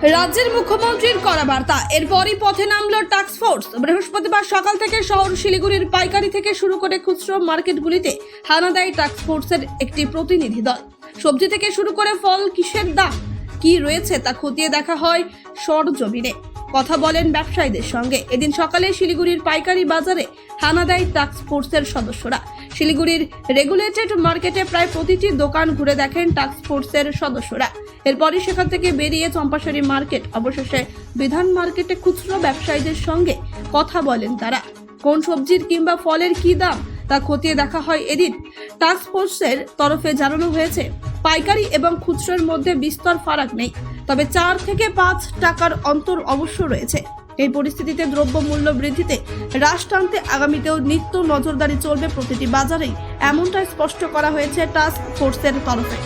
রাজ্যের মুখ্যমন্ত্রীর করা বার্তা, এরপরই পথে নামল টাস্ক ফোর্স। বৃহস্পতিবার সকাল থেকে শহর শিলিগুড়ির পাইকারি থেকে শুরু করে খুচরো মার্কেটগুলিতে হানা দেয় টাস্ক ফোর্সের একটি প্রতিনিধি দল। সবজি থেকে শুরু করে ফল কিসের দাম কি রয়েছে তা খতিয়ে দেখা হয় সরজমিনে, কথা বলেন ব্যবসায়ীদের সঙ্গে। এদিন সকালে শিলিগুড়ির পাইকারি বাজারে হানা দেয় টাস্ক ফোর্সের সদস্যরা। শিলিগুড়ির রেগুলেটেড মার্কেটে প্রায় প্রতিটি দোকান ঘুরে দেখেন টাস্ক ফোর্সের সদস্যরা। এরপরই সেখান থেকে বেরিয়ে চম্পাশাড়ি মার্কেট, অবশেষে বিধান মার্কেটে খুচরো ব্যবসায়ীদের সঙ্গে কথা বলেন তারা। কোন সবজির কিংবা ফলের কি দাম তা খতিয়ে দেখা হয় এদিন। টাস্ক ফোর্সের তরফে জানানো হয়েছে, পাইকারি এবং খুচরোর মধ্যে বিস্তর ফারাক নেই, তবে 4 থেকে 5 টাকার অন্তর অবশ্য রয়েছে। এই পরিস্থিতিতে দ্রব্যমূল্য বৃদ্ধিতে হ্রাস টানতে আগামীতেও নিত্য নজরদারি চলবে প্রতিটি বাজারেই, এমনটাই স্পষ্ট করা হয়েছে টাস্ক ফোর্সের তরফে।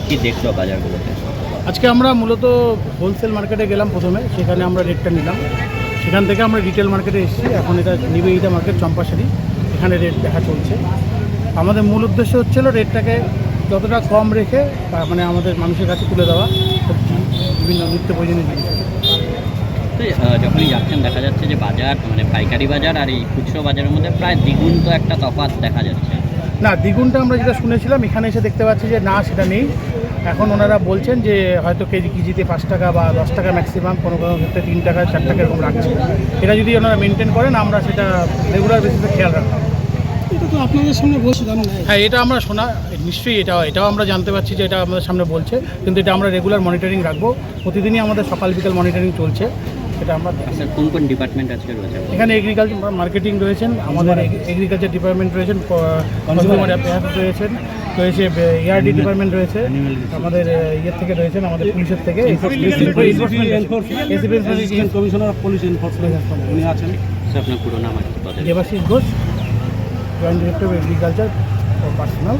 কি দেখলো বাজারগুলোতে? আজকে আমরা মূলত হোলসেল মার্কেটে গেলাম, প্রথমে সেখানে আমরা রেটটা নিলাম। সেখান থেকে আমরা রিটেল মার্কেটে এসেছি। এখন এটা নিবেদিতা মার্কেট চম্পাশাড়ি, এখানে রেট দেখা চলছে। আমাদের মূল উদ্দেশ্য হচ্ছিল রেটটাকে যতটা কম রেখে মানে আমাদের মানুষের কাছে তুলে দেওয়া সবজি, বিভিন্ন নিত্য প্রয়োজনীয় জিনিস। তো যখনই যাচ্ছেন দেখা যাচ্ছে যে বাজার মানে পাইকারি বাজার আর এই খুচরো বাজারের মধ্যে প্রায় দ্বিগুণ তো একটা তফাৎ দেখা যাচ্ছে। না, দ্বিগুণটা আমরা যেটা শুনেছিলাম এখানে এসে দেখতে পাচ্ছি যে না, সেটা নেই। এখন ওনারা বলছেন যে হয়তো কেজিতে 5 টাকা বা 10 টাকা ম্যাক্সিমাম, কোনো কোনো ক্ষেত্রে 3 টাকা 4 টাকা এরকম রাখছে। এটা যদি ওনারা মেনটেন করেন আমরা সেটা রেগুলার বেসিসে খেয়াল রাখবো। এটা তো আপনাদের সামনে বলছি, জানো না? হ্যাঁ, এটা আমরা শোনা নিশ্চয়ই, এটাও আমরা জানতে পারছি যে এটা আমাদের সামনে বলছে, কিন্তু এটা আমরা রেগুলার মনিটরিং রাখবো। প্রতিদিনই আমাদের সকাল বিকাল মনিটরিং চলছে, এটা আমরা। স্যার, কোন কোন ডিপার্টমেন্ট আজকে রয়েছে? এখানে এগ্রিকালচার মার্কেটিং রয়েছেন, আমাদের এগ্রিকালচার ডিপার্টমেন্ট রয়েছেন, কনজিউমার অ্যাফেয়ার্স রয়েছেন, রয়েছে ERD ডিপার্টমেন্ট রয়েছে, আমাদের ইয়ের থেকে রয়েছেন, আমাদের পুলিশের থেকে কমিশনার অফ পুলিশ এনফোর্সমেন্ট উনি আছেন। স্যার, আপনার পুরো নাম আছে? Debashis Ghosh, joint director of agriculture ও পার্সোনাল।